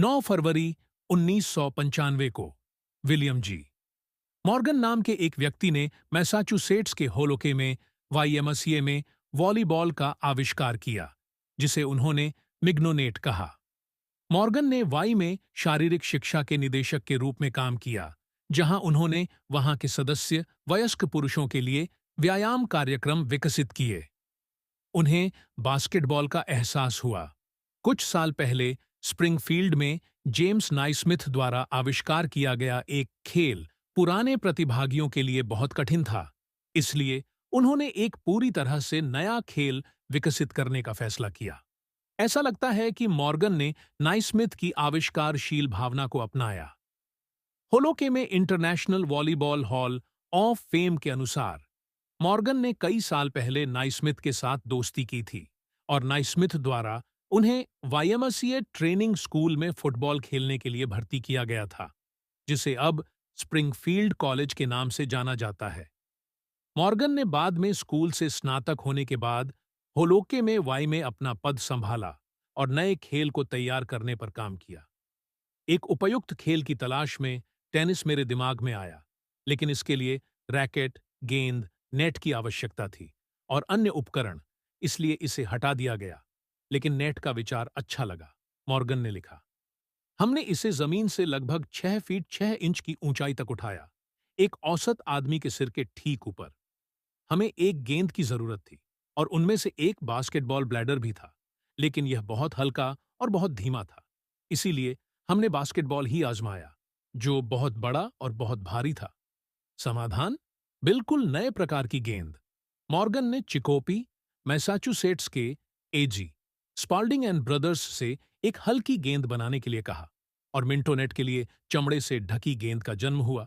9 फरवरी 1995 को विलियम जी मॉर्गन नाम के एक व्यक्ति ने मैसाचुसेट्स के होलोके में वाईएमसीए में वॉलीबॉल का आविष्कार किया, जिसे उन्होंने मिग्नोनेट कहा। मॉर्गन ने वाई में शारीरिक शिक्षा के निदेशक के रूप में काम किया, जहां उन्होंने वहां के सदस्य वयस्क पुरुषों के लिए व्यायाम कार्यक्रम विकसित किए। उन्हें बास्केटबॉल का एहसास हुआ। कुछ साल पहले स्प्रिंगफील्ड में जेम्स नाइस्मिथ द्वारा आविष्कार किया गया एक खेल पुराने प्रतिभागियों के लिए बहुत कठिन था, इसलिए उन्होंने एक पूरी तरह से नया खेल विकसित करने का फैसला किया। ऐसा लगता है कि मॉर्गन ने नाइस्मिथ की आविष्कारशील भावना को अपनाया। होलोके में international volleyball hall of fame के अनुसार मॉर्गन ने कई साल पहले नाइस्मिथ के साथ दोस्ती की थी और नाइस्मिथ द्वारा उन्हें वाईएमसीए ट्रेनिंग स्कूल में फुटबॉल खेलने के लिए भर्ती किया गया था, जिसे अब स्प्रिंगफील्ड कॉलेज के नाम से जाना जाता है। मॉर्गन ने बाद में स्कूल से स्नातक होने के बाद होलोके में वाई में अपना पद संभाला और नए खेल को तैयार करने पर काम किया। एक उपयुक्त खेल की तलाश में टेनिस मेरे दिमाग में आया, लेकिन इसके लिए रैकेट, गेंद, नेट की आवश्यकता थी और अन्य उपकरण, इसलिए इसे हटा दिया गया। लेकिन नेट का विचार अच्छा लगा, मॉर्गन ने लिखा। हमने इसे जमीन से लगभग 6 फीट 6 इंच की ऊंचाई तक उठाया, एक औसत आदमी के सिर के ठीक ऊपर। हमें एक गेंद की जरूरत थी और उनमें से एक बास्केटबॉल ब्लैडर भी था, लेकिन यह बहुत हल्का और बहुत धीमा था। इसीलिए हमने बास्केटबॉल ही आजमाया, जो बहुत बड़ा और बहुत भारी था। समाधान? बिल्कुल नए प्रकार की गेंद। मॉर्गन ने चिकोपी, मैसाचुसेट्स के एजी स्पाल्डिंग एंड ब्रदर्स से एक हल्की गेंद बनाने के लिए कहा और मिंटोनेट के लिए चमड़े से ढकी गेंद का जन्म हुआ।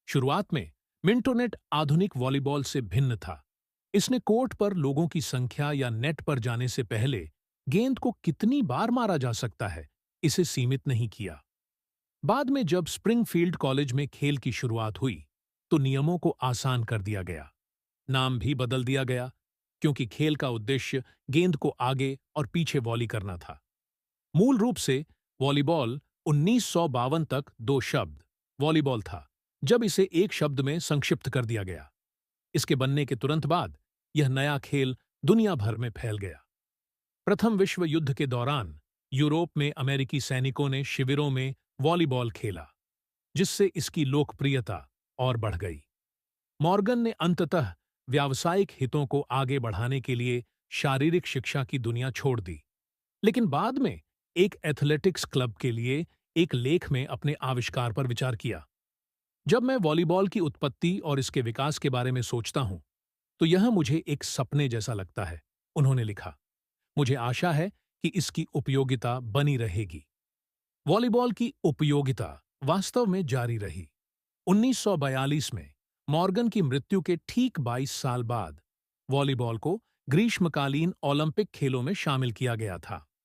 शुरुआत में मिंटोनेट आधुनिक वॉलीबॉल से भिन्न था। इसने कोर्ट पर लोगों की संख्या या नेट पर जाने से पहले गेंद को कितनी बार मारा जा सकता है, इसे सीमित नहीं किया। बाद में जब स्प्रिंगफील्ड कॉलेज में खेल की शुरुआत हुई, तो नियमों को आसान कर दिया गया। नाम भी बदल दिया गया, क्योंकि खेल का उद्देश्य गेंद को आगे और पीछे वॉली करना था। मूल रूप से वॉलीबॉल 1952 तक दो शब्द वॉलीबॉल था, जब इसे एक शब्द में संक्षिप्त कर दिया गया। इसके बनने के तुरंत बाद यह नया खेल दुनिया भर में फैल गया। प्रथम विश्व युद्ध के दौरान यूरोप में अमेरिकी सैनिकों ने शिविरों में वॉलीबॉल खेला, जिससे इसकी लोकप्रियता और बढ़ गई। मॉर्गन ने अंततः व्यावसायिक हितों को आगे बढ़ाने के लिए शारीरिक शिक्षा की दुनिया छोड़ दी, लेकिन बाद में एक एथलेटिक्स क्लब के लिए एक लेख में अपने आविष्कार पर विचार किया। जब मैं वॉलीबॉल की उत्पत्ति और इसके विकास के बारे में सोचता हूं, तो यह मुझे एक सपने जैसा लगता है, उन्होंने लिखा। मुझे आशा है कि इसकी उपयोगिता बनी रहेगी। वॉलीबॉल की उपयोगिता वास्तव में जारी रही। 1942 में मॉर्गन की मृत्यु के ठीक 22 साल बाद वॉलीबॉल को ग्रीष्मकालीन ओलंपिक खेलों में शामिल किया गया था।